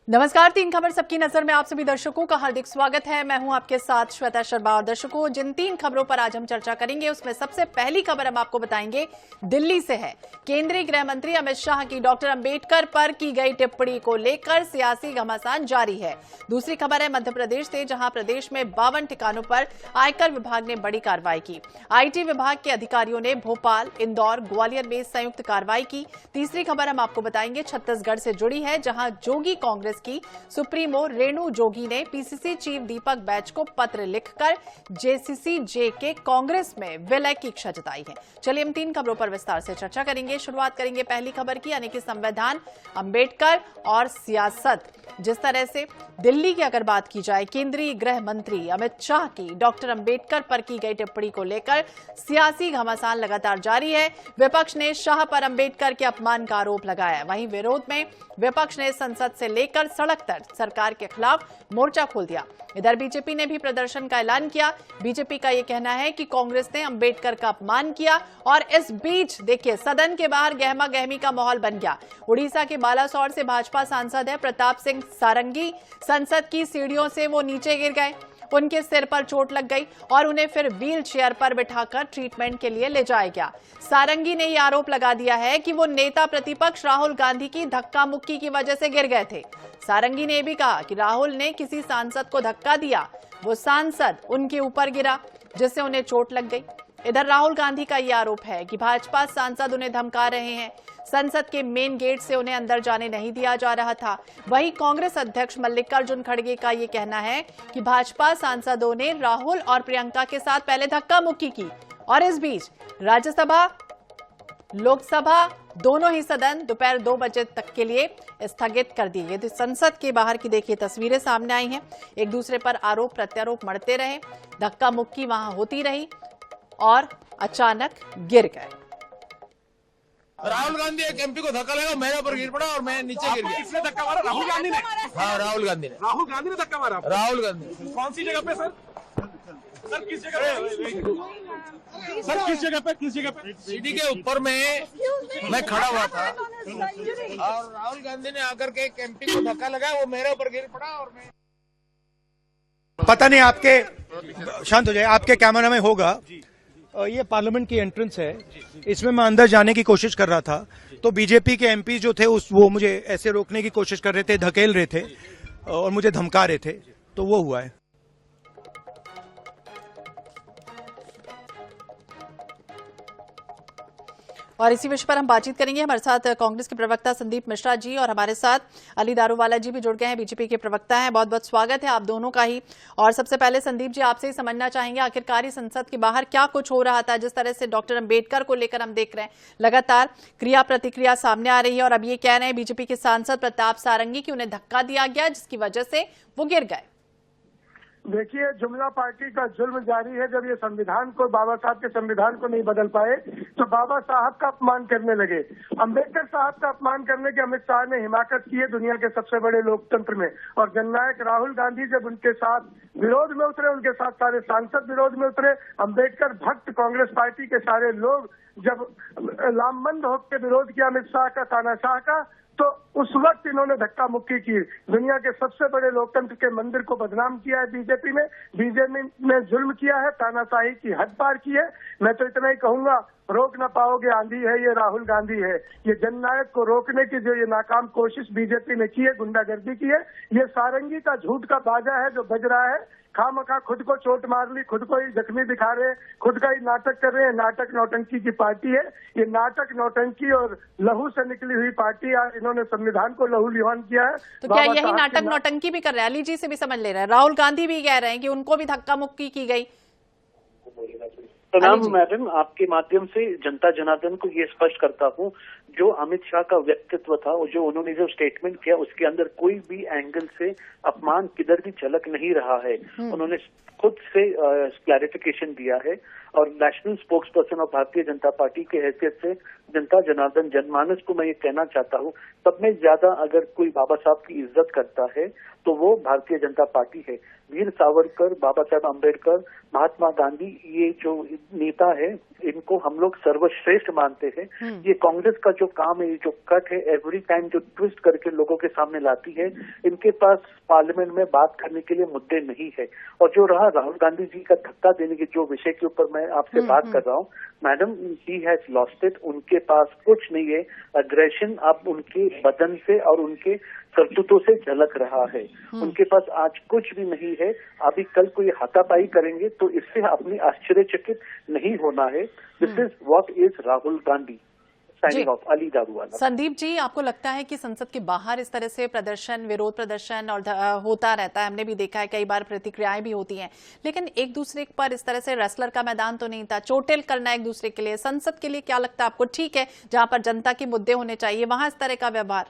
नमस्कार, तीन खबर सबकी नजर में आप सभी दर्शकों का हार्दिक स्वागत है। मैं हूं आपके साथ श्वेता शर्मा। और दर्शकों, जिन तीन खबरों पर आज हम चर्चा करेंगे उसमें सबसे पहली खबर हम आपको बताएंगे दिल्ली से है। केंद्रीय गृह मंत्री अमित शाह की डॉक्टर अंबेडकर पर की गई टिप्पणी को लेकर सियासी घमासान जारी है। दूसरी खबर है मध्य प्रदेश से, जहां प्रदेश में 52 ठिकानों पर आयकर विभाग ने बड़ी कार्रवाई की। आईटी विभाग के अधिकारियों ने भोपाल, इंदौर, ग्वालियर में संयुक्त कार्रवाई की। तीसरी खबर हम आपको बताएंगे छत्तीसगढ़ से जुड़ी है, जहां जोगी कांग्रेस की सुप्रीमो रेणु जोगी ने पीसीसी चीफ दीपक बैच को पत्र लिखकर जेसीसी-जे के कांग्रेस में विलय की इच्छा जताई है। चलिए हम तीन खबरों पर विस्तार से चर्चा करेंगे। शुरुआत करेंगे पहली खबर की, यानी कि संविधान, अंबेडकर और सियासत। जिस तरह से दिल्ली की अगर बात की जाए, केंद्रीय गृह मंत्री अमित शाह की डॉक्टर अंबेडकर पर की गई टिप्पणी को लेकर सियासी घमासान लगातार जारी है। विपक्ष ने शाह पर अंबेडकर के अपमान का आरोप लगाया। वहीं विरोध में विपक्ष ने संसद से लेकर सड़क तक सरकार के खिलाफ मोर्चा खोल दिया। इधर बीजेपी ने भी प्रदर्शन का ऐलान किया। बीजेपी का यह कहना है कि कांग्रेस ने अंबेडकर का अपमान किया। और इस बीच देखिए, सदन के बाहर गहमा गहमी का माहौल बन गया। उड़ीसा के बालासोर से भाजपा सांसद है प्रताप सिंह सारंगी। संसद की सीढ़ियों से वो नीचे गिर गए, उनके सिर पर चोट लग गई और उन्हें फिर व्हील चेयर पर बिठाकर ट्रीटमेंट के लिए ले जाया गया। सारंगी ने यह आरोप लगा दिया है कि वो नेता प्रतिपक्ष राहुल गांधी की धक्का मुक्की की वजह से गिर गए थे। सारंगी ने यह भी कहा कि राहुल ने किसी सांसद को धक्का दिया, वो सांसद उनके ऊपर गिरा जिससे उन्हें चोट लग गई। इधर राहुल गांधी का यह आरोप है कि भाजपा सांसद उन्हें धमका रहे हैं। संसद के मेन गेट से उन्हें अंदर जाने नहीं दिया जा रहा था। वहीं कांग्रेस अध्यक्ष मल्लिकार्जुन खड़गे का यह कहना है कि भाजपा सांसदों ने राहुल और प्रियंका के साथ पहले धक्का मुक्की की और इस बीच राज्यसभा, लोकसभा दोनों ही सदन दोपहर 2 बजे तक के लिए स्थगित कर दिए। ये संसद के बाहर की देखिए तस्वीरें सामने आई हैं। एक दूसरे पर आरोप प्रत्यारोप मढ़ते रहे, धक्का मुक्की वहां होती रही और अचानक गिर गए। राहुल गांधी एक एमपी को धक्का लगा, मेरे ऊपर गिर पड़ा और मैं नीचे गिर गया। किसने धक्का मारा? राहुल गांधी ने? हाँ, राहुल गांधी ने। राहुल गांधी ने धक्का मारा? राहुल गांधी। कौन सी जगह पे सर? सर किस जगह पे? सर किस जगह पे? किस जगह पे? सीढ़ी के ऊपर में मैं खड़ा हुआ था और राहुल गांधी ने आकर के एक एमपी को धक्का लगा, वो मेरे ऊपर गिर पड़ा और मैं। पता नहीं, आपके शांत हो जाए, आपके कैमरा में होगा। ये पार्लियामेंट की एंट्रेंस है, इसमें मैं अंदर जाने की कोशिश कर रहा था तो बीजेपी के एमपी जो थे वो मुझे ऐसे रोकने की कोशिश कर रहे थे, धकेल रहे थे और मुझे धमका रहे थे, तो वो हुआ है। और इसी विषय पर हम बातचीत करेंगे। हमारे साथ कांग्रेस के प्रवक्ता संदीप मिश्रा जी और हमारे साथ अली दारूवाला जी भी जुड़ गए हैं, बीजेपी के प्रवक्ता हैं। बहुत बहुत स्वागत है आप दोनों का ही। और सबसे पहले संदीप जी, आपसे ही समझना चाहेंगे आखिरकार ही संसद के बाहर क्या कुछ हो रहा था। जिस तरह से डॉक्टर अंबेडकर को लेकर हम देख रहे हैं लगातार क्रिया प्रतिक्रिया सामने आ रही है और अब ये कह रहे हैं बीजेपी के सांसद प्रताप सारंगी की उन्हें धक्का दिया गया जिसकी वजह से वो गिर गए। देखिए, जुमला पार्टी का जुल्म जारी है। जब ये संविधान को, बाबा साहब के संविधान को नहीं बदल पाए तो बाबा साहब का अपमान करने लगे। अंबेडकर साहब का अपमान करने के अमित शाह ने हिमाकत की है दुनिया के सबसे बड़े लोकतंत्र में। और जननायक राहुल गांधी जब उनके साथ विरोध में उतरे, उनके साथ सारे सांसद विरोध में उतरे, अंबेडकर भक्त कांग्रेस पार्टी के सारे लोग जब लामबंद होकर विरोध किया अमित शाह का, तानाशाह का, तो उस वक्त इन्होंने धक्का मुक्की की। दुनिया के सबसे बड़े लोकतंत्र के मंदिर को बदनाम किया है बीजेपी ने। बीजेपी ने जुल्म किया है, तानाशाही की हद पार की है। मैं तो इतना ही कहूंगा, रोक ना पाओगे आंधी है ये राहुल गांधी है। ये जननायक को रोकने की जो ये नाकाम कोशिश बीजेपी ने की है, गुंडागर्दी की है, ये सारंगी का झूठ का बाजा है जो बज रहा है। खामखा खुद को चोट मार ली, खुद को ही जख्मी दिखा रहे हैं, खुद का ही नाटक कर रहे हैं। नाटक नौटंकी की पार्टी है ये। नाटक नौटंकी और लहू से निकली हुई पार्टी, आज इन्होंने संविधान को लहू लुहान किया है। तो क्या यही नाटक नौटंकी भी कर रहे हैं? अली जी से भी समझ ले रहे हैं, राहुल गांधी भी कह रहे हैं कि उनको भी धक्का मुक्की की गई। प्रणाम मैडम, आपके माध्यम से जनता जनार्दन को ये स्पष्ट करता हूँ, जो अमित शाह का व्यक्तित्व था और जो उन्होंने जो स्टेटमेंट किया उसके अंदर कोई भी एंगल से अपमान किधर भी झलक नहीं रहा है। उन्होंने खुद से क्लैरिफिकेशन दिया है और national spokes person of Bharatiya Janata party की हैसियत से जनता जनार्दन जनमानस को मैं ये कहना चाहता हूँ, सब में ज्यादा अगर कोई बाबा साहब की इज्जत करता है तो वो भारतीय जनता पार्टी है। वीर सावरकर, बाबा साहेब अम्बेडकर, महात्मा गांधी, ये जो नेता है इनको हम लोग सर्वश्रेष्ठ मानते हैं। ये कांग्रेस का जो काम है, ये जो कट है, एवरी टाइम जो ट्विस्ट करके लोगों के सामने लाती है, इनके पास पार्लियामेंट में बात करने के लिए मुद्दे नहीं है। और जो रहा राहुल गांधी जी का धक्का देने के जो विषय के ऊपर मैं आपसे बात कर रहा हूँ, madam, he has lost it. उनके पास कुछ नहीं है। अग्रेशन अब उनके बदन से और उनके करतूतों से झलक रहा है। उनके पास आज कुछ भी नहीं है। अभी कल को ये हाथापाई करेंगे तो इससे अपनी आश्चर्यचकित नहीं होना है। This is what is Rahul Gandhi. Signing off, Ali Daruwala. Sandeep ji, आपको लगता है कि संसद के बाहर इस तरह से प्रदर्शन, विरोध प्रदर्शन और होता रहता है? हमने भी देखा है, कई बार प्रतिक्रियाएं भी होती हैं, लेकिन एक दूसरे पर इस तरह से रेसलर का मैदान तो नहीं था, चोटेल करना एक दूसरे के लिए। संसद के लिए क्या लगता है आपको? ठीक है, जहां पर जनता के मुद्दे होने चाहिए वहां इस तरह का व्यवहार?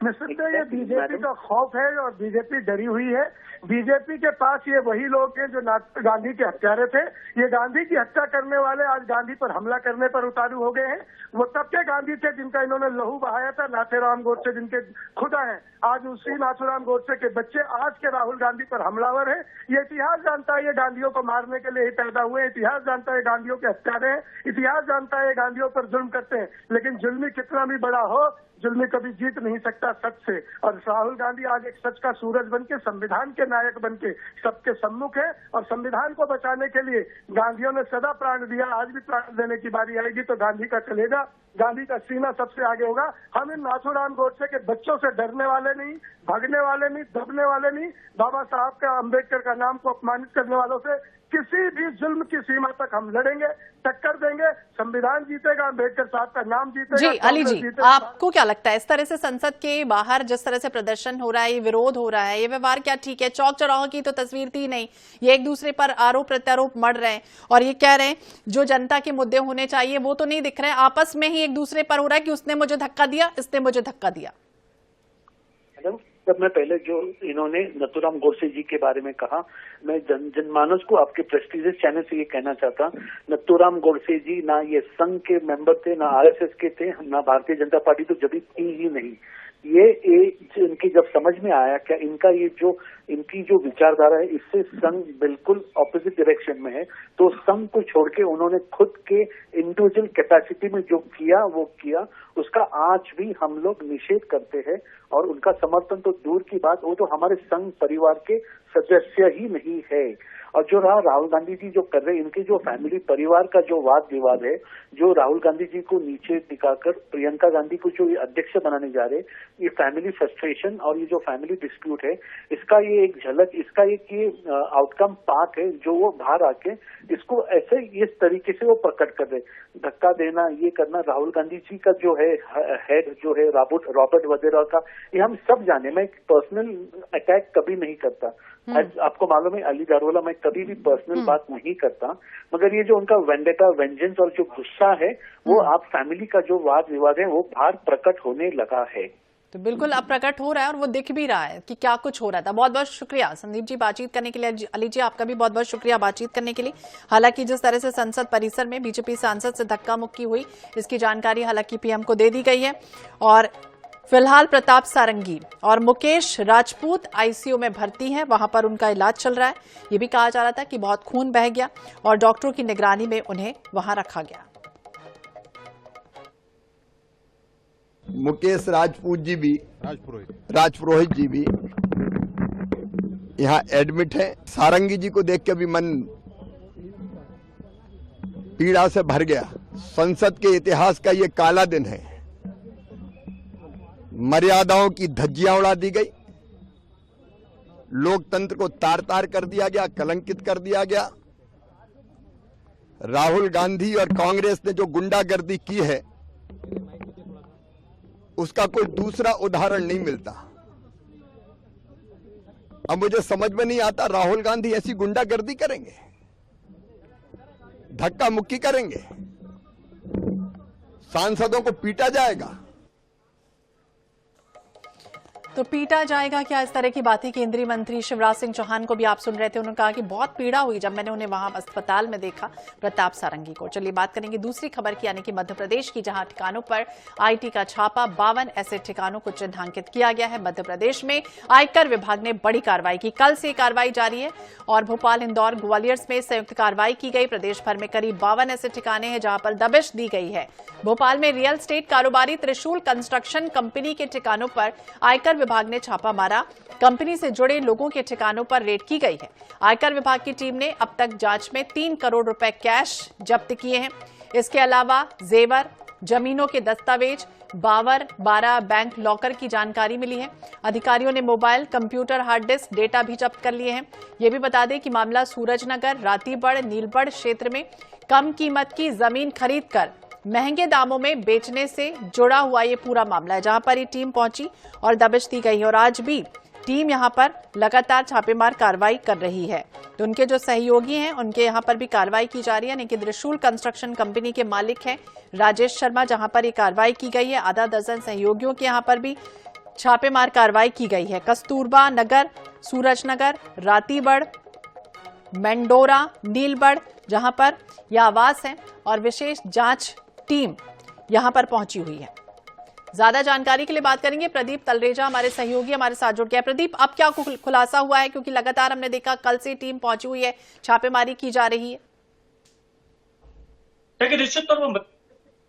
निश्चित ये बीजेपी का खौफ है और बीजेपी डरी हुई है। बीजेपी के पास ये वही लोग हैं जो गांधी के हत्यारे थे। ये गांधी की हत्या करने वाले आज गांधी पर हमला करने पर उतारू हो गए हैं। वो तब के गांधी थे जिनका इन्होंने लहू बहाया था, नाथूराम गोडसे जिनके खुदा हैं। आज उसी नाथूराम गोडसे के बच्चे आज के राहुल गांधी पर हमलावर हैं। ये इतिहास जानता है ये गांधियों को मारने के लिए ही पैदा हुए। इतिहास जानता है गांधियों के हत्यारे हैं। इतिहास जानता है ये गांधियों पर जुल्म करते हैं। लेकिन जुल्मी कितना भी बड़ा हो, जुल्मी कभी जीत नहीं सकता सच से। और राहुल गांधी आज एक सच का सूरज बनके, संविधान के नायक बनके सबके सम्मुख है। और संविधान को बचाने के लिए गांधियों ने सदा प्राण दिया, आज भी प्राण देने की बारी आएगी तो गांधी का चलेगा। गांधी का सीना सबसे आगे होगा। हम इन नाथूराम गोडसे के बच्चों से डरने वाले नहीं, भागने वाले नहीं, दबने वाले नहीं। बाबा साहब का, अम्बेडकर का नाम को अपमानित करने वालों से किसी भी जुल्म की सीमा तक हम लड़ेंगे, टक्कर देंगे। संविधान जीतेगा, अम्बेडकर साहब का नाम जीतेगा। जी अली जी, आपको क्या लगता है इस तरह से संसद के बाहर जिस तरह से प्रदर्शन हो रहा है, ये विरोध हो रहा है, ये व्यवहार क्या ठीक है? चौक चौराहों की तो तस्वीर थी नहीं, ये एक दूसरे पर आरोप प्रत्यारोप मढ़ रहे हैं और ये कह रहे हैं जो जनता के मुद्दे होने चाहिए वो तो नहीं दिख रहे हैं। आपस में ही एक दूसरे पर हो रहा है कि उसने मुझे धक्का दिया, इसने मुझे धक्का दिया। जब मैं पहले जो इन्होंने नथुराम गोडसे जी के बारे में कहा, मैं जनमानस को आपके प्रेस्टीजियस चैनल से ये कहना चाहता, नथुराम गोडसे जी ना ये संघ के मेंबर थे, ना आरएसएस के थे, ना भारतीय जनता पार्टी तो जब थी ही नहीं। ये इनकी जब समझ में आया क्या इनकी जो विचारधारा है इससे संघ बिल्कुल ऑपोजिट डायरेक्शन में है, तो संघ को छोड़ के उन्होंने खुद के इंडिविजुअल कैपेसिटी में जो किया वो किया, उसका आज भी हम लोग निषेध करते हैं। और उनका समर्थन तो दूर की बात, वो तो हमारे संघ परिवार के सदस्य ही नहीं है। और जो रहा राहुल गांधी जी जो कर रहे हैं, इनके जो फैमिली परिवार का जो वाद विवाद है, जो राहुल गांधी जी को नीचे दिखाकर प्रियंका गांधी को जो अध्यक्ष बनाने जा रहे, ये फैमिली फ्रस्ट्रेशन और ये जो फैमिली डिस्प्यूट है, इसका ये एक झलक, इसका एक ये आउटकम पार्ट है जो वो बाहर आके इसको ऐसे इस तरीके से वो प्रकट कर रहे। धक्का देना, ये करना, राहुल गांधी जी का जो है हेड जो है रॉबर्ट वधेरा का, ये हम सब जाने। मैं पर्सनल अटैक कभी नहीं करता, आपको मालूम है अली दारूवाला, मैं कभी भी पर्सनल बात नहीं करता, मगर ये जो उनका वेंडेटा, वेंजेंस और जो गुस्सा है वो आप फैमिली का जो वाद विवाद है वो बाहर प्रकट होने लगा है। तो बिल्कुल अब प्रकट हो रहा है और वो दिख भी रहा है कि क्या कुछ हो रहा था। बहुत बहुत शुक्रिया संदीप जी बातचीत करने के लिए। अली जी आपका भी बहुत बहुत शुक्रिया बातचीत करने के लिए। हालांकि जिस तरह से संसद परिसर में बीजेपी सांसद से धक्का मुक्की हुई, इसकी जानकारी हालांकि पीएम को दे दी गई है। और फिलहाल प्रताप सारंगी और मुकेश राजपूत आईसीयू में भर्ती हैं, वहां पर उनका इलाज चल रहा है। ये भी कहा जा रहा था कि बहुत खून बह गया और डॉक्टरों की निगरानी में उन्हें वहां रखा गया। मुकेश राजपूत जी भी, राजपुरोहित जी भी यहाँ एडमिट है। सारंगी जी को देख के भी मन पीड़ा से भर गया। संसद के इतिहास का ये काला दिन है। मर्यादाओं की धज्जियां उड़ा दी गई, लोकतंत्र को तार तार कर दिया गया, कलंकित कर दिया गया। राहुल गांधी और कांग्रेस ने जो गुंडागर्दी की है उसका कोई दूसरा उदाहरण नहीं मिलता। अब मुझे समझ में नहीं आता, राहुल गांधी ऐसी गुंडागर्दी करेंगे, धक्का मुक्की करेंगे, सांसदों को पीटा जाएगा। तो पीटा जाएगा क्या, इस तरह की बातें केंद्रीय मंत्री शिवराज सिंह चौहान को भी आप सुन रहे थे। उन्होंने कहा कि बहुत पीड़ा हुई जब मैंने उन्हें वहां अस्पताल में देखा, प्रताप सारंगी को। चलिए बात करेंगे दूसरी खबर की, यानी कि मध्य प्रदेश की, जहां ठिकानों पर आईटी का छापा, 52 ऐसे ठिकानों को चिन्हांकित किया गया है। मध्य प्रदेश में आयकर विभाग ने बड़ी कार्रवाई की, कल से कार्रवाई जारी है और भोपाल, इंदौर, ग्वालियर में संयुक्त कार्रवाई की गई। प्रदेश भर में करीब 52 ऐसे ठिकाने हैं जहां पर दबिश दी गई है। भोपाल में रियल एस्टेट कारोबारी त्रिशूल कंस्ट्रक्शन कंपनी के ठिकानों पर आयकर विभाग ने छापा मारा। कंपनी से जुड़े लोगों के ठिकानों पर रेड की गई है। आयकर विभाग की टीम ने अब तक जांच में 3 करोड़ रुपए कैश जब्त किए हैं। इसके अलावा जेवर, जमीनों के दस्तावेज, 12 बैंक लॉकर की जानकारी मिली है। अधिकारियों ने mobile, computer, hard disk, data भी जब्त कर लिए हैं। यह भी बता दें कि मामला सूरजनगर, रातीबड़, नीलबड़ क्षेत्र में कम कीमत की जमीन खरीदकर महंगे दामों में बेचने से जुड़ा हुआ ये पूरा मामला है, जहां पर ये टीम पहुंची और दबिश दी गई। और आज भी टीम यहां पर लगातार छापेमार कार्रवाई कर रही है। तो उनके जो सहयोगी हैं उनके यहां पर भी कार्रवाई की जा रही है। यानी कि त्रिशूल कंस्ट्रक्शन कंपनी के मालिक हैं राजेश शर्मा, जहां पर ये कार्रवाई की गई है। आधा दर्जन सहयोगियों के यहां पर भी छापेमार कार्रवाई की गई है। कस्तूरबा नगर, सूरजनगर, रातीबड़, मेंडोरा, नीलबड़, जहां पर यह आवास है और विशेष जांच टीम यहां पर पहुंची हुई है। ज्यादा जानकारी के लिए बात करेंगे, प्रदीप तलरेजा हमारे सहयोगी हमारे साथ जुड़ गया। प्रदीप, अब क्या खुलासा हुआ है, क्योंकि लगातार हमने देखा कल से टीम पहुंची हुई है, छापेमारी की जा रही है। देखिए निश्चित तौर पर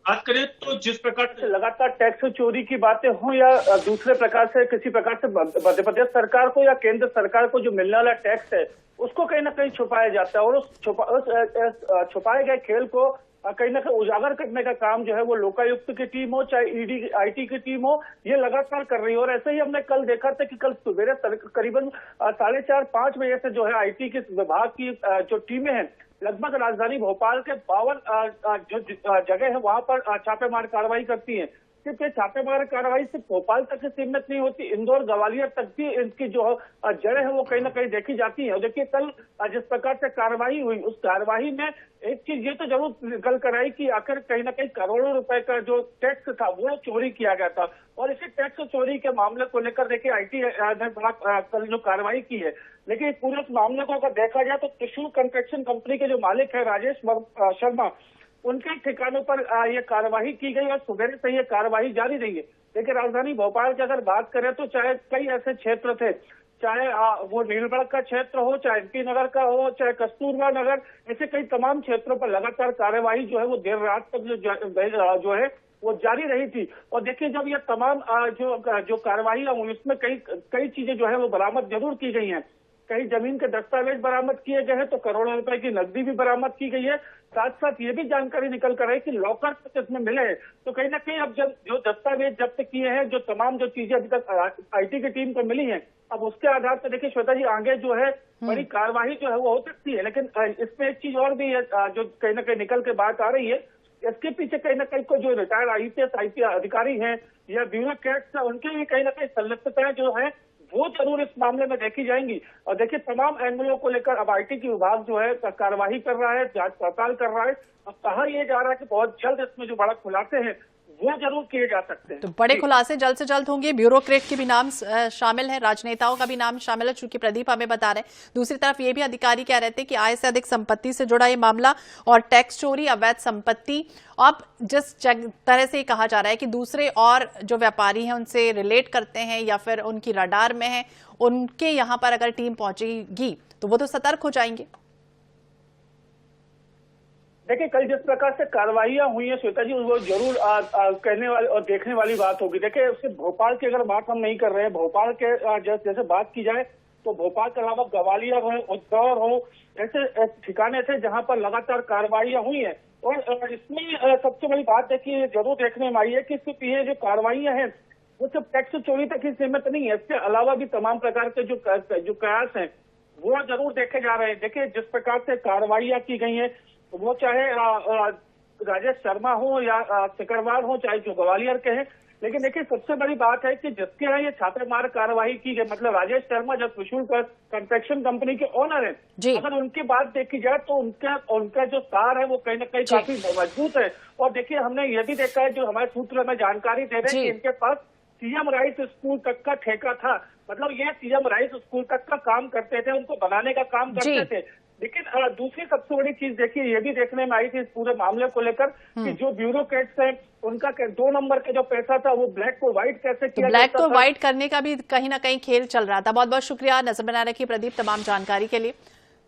बात करें तो जिस प्रकार से लगातार टैक्स चोरी की बातें हों या दूसरे प्रकार से किसी प्रकार से मध्य प्रदेश सरकार को या केंद्र सरकार को जो मिलने वाला टैक्स है उसको कहीं ना कहीं छुपाया जाता है, और उस छुपाए गए खेल को कहीं ना कहीं उजागर करने का काम जो है वो लोकायुक्त की टीम हो चाहे ईडी आईटी की टीम हो, ये लगातार कर रही है। और ऐसे ही हमने कल देखा था कि कल सवेरे करीबन 4:30-5 बजे से जो है आईटी के विभाग की जो टीमें हैं लगभग राजधानी भोपाल के 52 जो जगह है वहां पर छापेमार कार्रवाई करती है। सिर्फ ये छापेमार कार्रवाई सिर्फ भोपाल तक से सीमित नहीं होती, इंदौर, ग्वालियर तक भी इनकी जो जड़ें है वो कहीं ना कहीं देखी जाती है। देखिए कल जिस प्रकार से कार्रवाई हुई, उस कार्रवाई में एक चीज ये तो जरूर निकल कर आई कि आखिर कहीं ना कहीं करोड़ों रुपए का जो टैक्स था वो चोरी किया गया था। और इसी टैक्स चोरी के मामले को लेकर देखिए आईटी ने बड़ा कल जो कार्रवाई की है। लेकिन पूरे इस मामले को अगर देखा जाए तो त्रिशूल कंस्ट्रक्शन कंपनी के जो मालिक है राजेश शर्मा, उनके ठिकानों पर ये कार्रवाई की गई और सुबह से ये कार्रवाई जारी रही है। देखिए राजधानी भोपाल की अगर बात करें तो चाहे कई ऐसे क्षेत्र थे, चाहे वो नीलबड़ का क्षेत्र हो, चाहे एमपी नगर का हो, चाहे कस्तूरबा नगर, ऐसे कई तमाम क्षेत्रों पर लगातार कार्रवाई जो है वो देर रात तक जो है वो जारी रही थी। और देखिए जब ये तमाम जो कार्रवाई हुई इसमें कई चीजें जो है वो बरामद जरूर की गई हैं। कहीं जमीन के दस्तावेज बरामद किए गए हैं तो करोड़ों रुपए की नकदी भी बरामद की गई है। साथ साथ ये भी जानकारी निकल कर आई कि लॉकर इसमें मिले हैं। तो कहीं ना कहीं अब जब जो दस्तावेज जब्त किए हैं, जो तमाम जो चीजें अभी तक आईटी की टीम को मिली हैं, अब उसके आधार पर देखिए श्वेता जी आगे जो है बड़ी कार्यवाही जो है वो हो सकती है। लेकिन इसमें एक चीज और भी है जो कहीं ना कहीं निकल के बात आ रही है, इसके पीछे कहीं ना कहीं को जो रिटायर्ड आईपीएस अधिकारी हैं या ब्यूरोक्रेट्स हैं, उनकी भी कहीं ना कहीं संलिप्तताएं जो है वो जरूर इस मामले में देखी जाएंगी। और देखिए तमाम एंगलों को लेकर अब आईटी की विभाग जो है कार्यवाही कर रहा है, जांच पड़ताल कर रहा है। अब कहा यह जा रहा है कि बहुत जल्द इसमें जो बड़ा खुलासे हैं वो जरूर किए जा सकते हैं। तो बड़े खुलासे जल्द से जल्द होंगे। ब्यूरोक्रेट के भी नाम शामिल है, राजनेताओं का भी नाम शामिल है, चूंकि प्रदीप हमें बता रहे हैं। दूसरी तरफ ये भी अधिकारी कह रहे थे कि आय से अधिक संपत्ति से जुड़ा ये मामला और टैक्स चोरी, अवैध संपत्ति, अब जिस तरह से कहा जा रहा है कि दूसरे और जो व्यापारी हैं उनसे रिलेट करते हैं या फिर उनकी रडार में है, उनके यहाँ पर अगर टीम पहुंचेगी तो वो तो सतर्क हो जाएंगे। देखिए कल जिस प्रकार से कार्रवाइयां हुई है श्वेता जी, वो जरूर कहने वाली और देखने वाली बात होगी। देखिए उससे भोपाल की अगर बात हम नहीं कर रहे हैं, भोपाल के जैसे बात की जाए तो भोपाल के अलावा ग्वालियर हो, इंदौर हो, ऐसे ठिकाने थे जहां पर लगातार कार्रवाइयां हुई हैं। और इसमें सबसे बड़ी बात देखिए जरूर देखने में आई है कि सिर्फ ये जो कार्रवाइयां हैं वो सिर्फ टैक्स चोरी तक ही सीमित नहीं है, इसके अलावा भी तमाम प्रकार के जो प्रयास हैं वो जरूर देखे जा रहे हैं। देखिए जिस प्रकार से कार्रवाइयां की गई हैं, वो चाहे राजेश शर्मा हो या सिकरवार हो, चाहे जो ग्वालियर के हैं, लेकिन देखिए सबसे बड़ी बात है कि जिसके यहाँ ये छापेमार कार्रवाई की गई, मतलब राजेश शर्मा जो त्रिशूल कंस्ट्रक्शन कंपनी के ओनर है, अगर उनकी बात देखी जाए तो उनका जो सार है वो कहीं ना कहीं काफी मजबूत है। और देखिए हमने ये भी देखा है, जो हमारे सूत्र में जानकारी दे रहे हैं कि इनके पास सीएम राइस स्कूल तक का ठेका था। मतलब ये सीएम राइस स्कूल तक का काम करते थे, उनको बनाने का काम करते थे। लेकिन दूसरी सबसे बड़ी चीज देखिए, ये भी देखने में आई थी इस पूरे मामले को लेकर कि जो ब्यूरोक्रेट्स हैं उनका 2 नंबर का जो पैसा था वो ब्लैक को व्हाइट कैसे किया, ब्लैक को व्हाइट करने का भी कहीं ना कहीं खेल चल रहा था। बहुत बहुत शुक्रिया नजर बना रखिए प्रदीप तमाम जानकारी के लिए।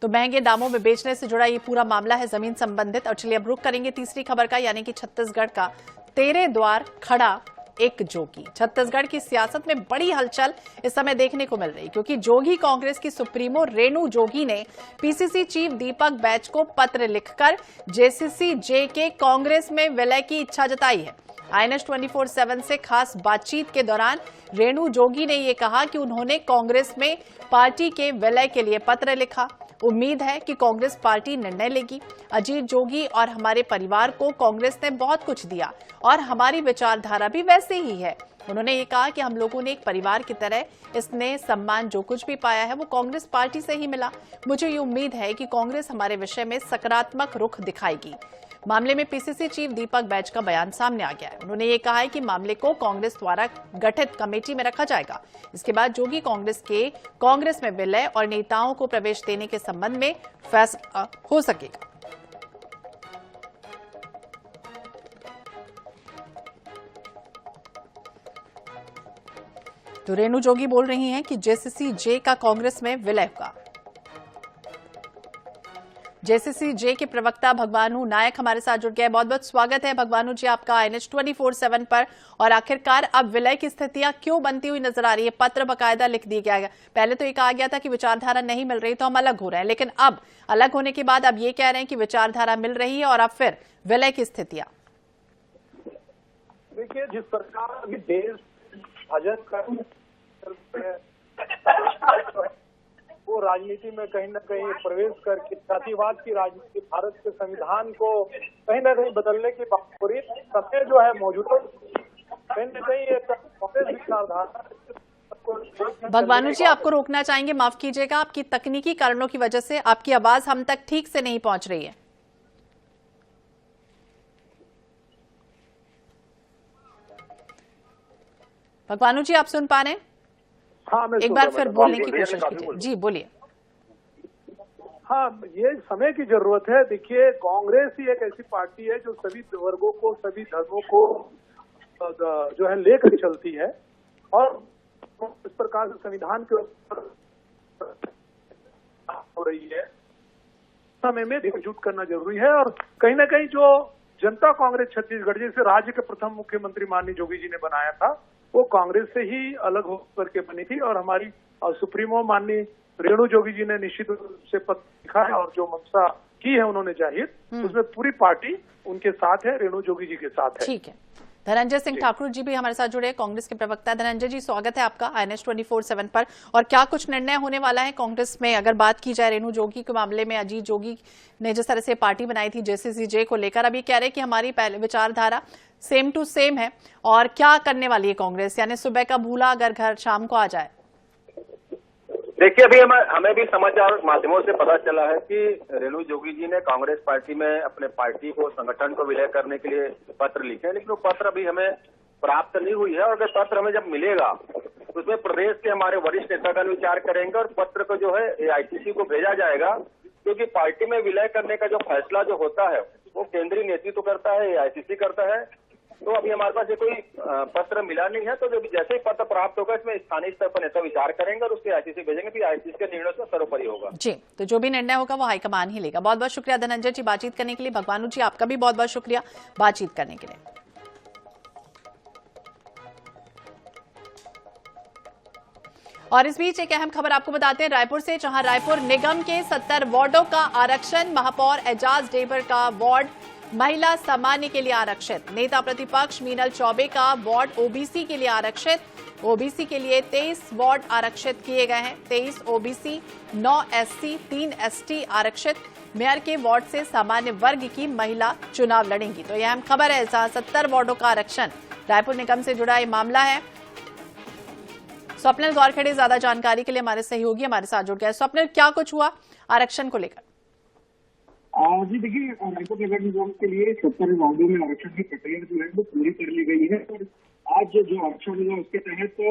तो महंगे दामों में बेचने से जुड़ा ये पूरा मामला है जमीन संबंधित। और चलिए अब रुख करेंगे तीसरी खबर का, यानी कि छत्तीसगढ़ का तेरे द्वार खड़ा एक जोगी। छत्तीसगढ़ की सियासत में बड़ी हलचल इस समय देखने को मिल रही, क्योंकि जोगी कांग्रेस की सुप्रीमो रेणु जोगी ने पीसीसी चीफ दीपक बैज को पत्र लिखकर जेसीसी जे के कांग्रेस में विलय की इच्छा जताई है। INS 24/7 से खास बातचीत के दौरान रेणु जोगी ने यह कहा कि उन्होंने कांग्रेस में पार्टी के विलय के लिए पत्र लिखा। उम्मीद है कि कांग्रेस पार्टी निर्णय लेगी। अजीत जोगी और हमारे परिवार को कांग्रेस ने बहुत कुछ दिया और हमारी विचारधारा भी वैसे ही है। उन्होंने ये कहा कि हम लोगों ने एक परिवार की तरह इसने सम्मान जो कुछ भी पाया है वो कांग्रेस पार्टी से ही मिला। मुझे ये उम्मीद है कि कांग्रेस हमारे विषय में सकारात्मक रुख दिखाएगी। मामले में पीसीसी चीफ दीपक बैज का बयान सामने आ गया है। उन्होंने ये कहा है कि मामले को कांग्रेस द्वारा गठित कमेटी में रखा जाएगा। इसके बाद जोगी कांग्रेस में विलय और नेताओं को प्रवेश देने के संबंध में फैसला हो सकेगा। तो रेणु जोगी बोल रही हैं कि जेसीसी जे का कांग्रेस में विलय होगा। जेसीसी जे के प्रवक्ता भगवानू नायक हमारे साथ जुड़ गए। बहुत बहुत स्वागत है भगवानू जी आपका INS 24/7 पर। और आखिरकार अब विलय की स्थितियां क्यों बनती हुई नजर आ रही है? पत्र बकायदा लिख दिया गया। पहले तो ये कहा गया था कि विचारधारा नहीं मिल रही तो हम अलग हो रहे हैं, लेकिन अब अलग होने के बाद अब ये कह रहे हैं कि विचारधारा मिल रही है और अब फिर विलय की स्थितियां। देखिए, जिस प्रकार अभी देश भजन कर वो राजनीति में कहीं न कहीं प्रवेश करके जातिवाद की राजनीति, भारत के संविधान को कहीं न कहीं बदलने की पूरी समय जो है मौजूदा कहीं न कहीं कांग्रेस विचारधारा। भगवानू जी आपको रोकना चाहेंगे, माफ कीजिएगा, आपकी तकनीकी कारणों की वजह से आपकी आवाज हम तक ठीक से नहीं पहुंच रही है। भगवानू जी आप सुन पा रहे हैं? हाँ, मैं एक बार फिर बोलने की कोशिश कीजिए। जी बोलिए। हाँ, ये समय की जरूरत है। देखिए, कांग्रेस ही एक ऐसी पार्टी है जो सभी वर्गों को, सभी धर्मों को जो है लेकर चलती है और इस प्रकार से संविधान के ऊपर हो रही है। समय में एकजुट करना जरूरी है और कहीं ना कहीं जो जनता कांग्रेस छत्तीसगढ़ जिसे राज्य के प्रथम मुख्यमंत्री माननीय जोगी जी ने बनाया था, वो कांग्रेस से ही अलग होकर के बनी थी और हमारी सुप्रीमो माननीय रेणु जोगी जी ने निश्चित रूप से पत्र लिखा है और जो मंशा की है उन्होंने जाहिर, उसमें पूरी पार्टी उनके साथ है, रेणु जोगी जी के साथ है। ठीक है। धनंजय सिंह ठाकुर जी भी हमारे साथ जुड़े, कांग्रेस के प्रवक्ता। धनंजय जी स्वागत है आपका INS 24/7 पर। और क्या कुछ निर्णय होने वाला है कांग्रेस में? अगर बात की जाए रेणु जोगी के मामले में, अजीत जोगी ने जिस तरह से पार्टी बनाई थी जेसीसी जे को लेकर, अब ये कह रहे हैं कि हमारी पहले विचारधारा सेम टू सेम है। और क्या करने वाली है कांग्रेस? यानी सुबह का भूला अगर घर शाम को आ जाए। देखिए, अभी हमें भी समाचार माध्यमों से पता चला है कि रेणु जोगी जी ने कांग्रेस पार्टी में अपने पार्टी को, संगठन को विलय करने के लिए पत्र लिखे हैं, लेकिन वो पत्र अभी हमें प्राप्त नहीं हुई है। और अगर पत्र हमें जब मिलेगा तो उसमें प्रदेश के हमारे वरिष्ठ नेतागण विचार करेंगे और पत्र को जो है AICC को भेजा जाएगा, क्योंकि पार्टी में विलय करने का जो फैसला जो होता है वो केंद्रीय नेतृत्व करता है, AICC करता है। तो अभी हमारे पास ये कोई पत्र मिला नहीं है, तो जैसे ही पत्र प्राप्त होगा इसमें स्थानीय स्तर पर नेता विचार करेंगे और उसके ICC भेजेंगे, फिर ICC के निर्णय से सर्वोपरि होगा। जी, तो जो भी निर्णय होगा वो हाईकमान ही लेगा। बहुत बहुत शुक्रिया धनंजय जी बातचीत करने के लिए। भगवानू जी आपका भी बहुत बहुत शुक्रिया बातचीत करने के लिए। और इस बीच एक अहम खबर आपको बताते हैं रायपुर से, जहां रायपुर निगम के 70 वार्डों का आरक्षण, महापौर एजाज डेबर का वार्ड महिला सामान्य के लिए आरक्षित, नेता प्रतिपक्ष मीनल चौबे का वार्ड OBC के लिए आरक्षित। OBC के लिए 23 वार्ड आरक्षित किए गए हैं, 23 OBC, 9 SC, 3 ST आरक्षित। मेयर के वार्ड से सामान्य वर्ग की महिला चुनाव लड़ेंगी। तो यह अहम खबर है, जहां 70 वार्डों का आरक्षण, रायपुर निगम से जुड़ा ये मामला है। स्वप्निल गौरखेड़े ज्यादा जानकारी के लिए हमारे सहयोगी हमारे साथ जुड़ गए। स्वप्निल, क्या कुछ हुआ आरक्षण को लेकर? जी देखिए, रायपुर नगर निगम के लिए 70 वार्डों में आरक्षण की प्रक्रिया जो है वो पूरी कर ली गई है और आज जो जो आरक्षण हुआ उसके तहत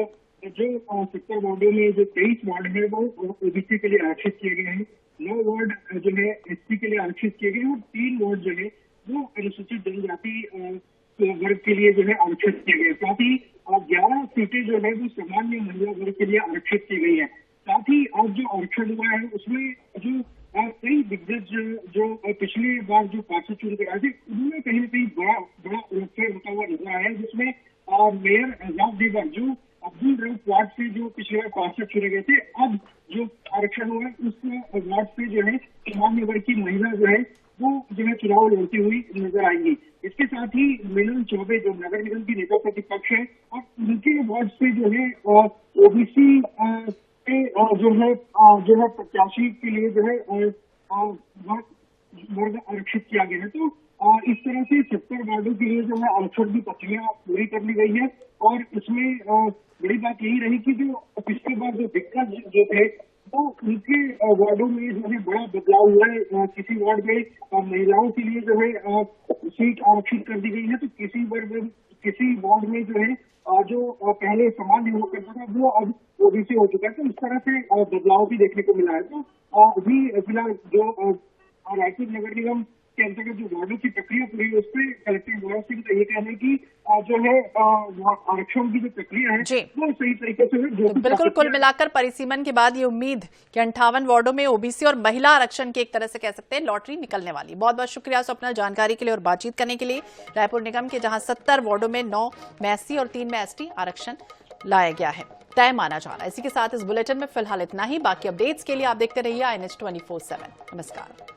जो 70 वार्डों में जो 23 वार्ड है वो ओबीसी के लिए आरक्षित किए गए हैं, 9 वार्ड जो है एससी के लिए आरक्षित किए गए हैं और 3 वार्ड जो है वो अनुसूचित जनजाति वर्ग के लिए जो है आरक्षित किए गए। साथ ही 11 सीटें जो है वो सामान्य महिला वर्ग के लिए आरक्षित की गई है। साथ ही आज जो आरक्षण हुआ है उसमें जो कई दिग्गज जो पिछली बार जो पार्षद चुन कर आए थे उनमें कहीं न कहीं बड़ा उलटफेर होता हुआ नजर आया है, जिसमें मेयर एजाज देवर जो अब्दुल रऊफ वार्ड से जो पिछले बार पार्षद चुने गए थे, अब जो आरक्षण हुआ है उस वार्ड से जो है सामान्य वर्ग की महिला जो है वो जो है चुनाव लड़ती हुई नजर आएंगी। इसके साथ ही मीनल चौबे जो नगर निगम की नेता प्रतिपक्ष है और उनके वार्ड से जो है ओबीसी के जो है प्रत्याशी के लिए जो है वर्ग आरक्षित किया गया है। तो इस तरह से 70 वार्डों के लिए जो है आरक्षण की प्रक्रिया पूरी कर ली गई है और इसमें बड़ी बात यही रही कि जो पिछली बार जो दिग्गज जो थे तो उनके वार्डों में जो है बड़ा बदलाव हुआ है। किसी वार्ड में महिलाओं के लिए जो है सीट आरक्षित कर दी गई है, तो किसी वार्ड में जो है जो पहले सामान्य हुआ करता था वो अब ओबीसी हो चुका है। तो इस तरह से बदलाव भी देखने को मिला है। तो अभी फिलहाल जो रायपुर नगर निगम के अंतर्गत जो वार्डों की प्रक्रिया पूरी है उस पर कलेक्टर गौरव सिंह का ये कहना है कि जो है आरक्षण की जो प्रक्रिया है वो सही तरीके से तो बिल्कुल कुल मिलाकर परिसीमन के बाद ये उम्मीद कि 58 वार्डों में ओबीसी और महिला आरक्षण की एक तरह से कह सकते हैं लॉटरी निकलने वाली। बहुत बहुत शुक्रिया स्वप्ना जानकारी के लिए और बातचीत करने के लिए। रायपुर निगम के जहां 70 वार्डों में 9 में एससी और 3 में एसटी आरक्षण लाया गया है, तय माना जा रहा है। इसी के साथ इस बुलेटिन में फिलहाल इतना ही। बाकी अपडेट्स के लिए आप देखते रहिए INH 24/7। नमस्कार।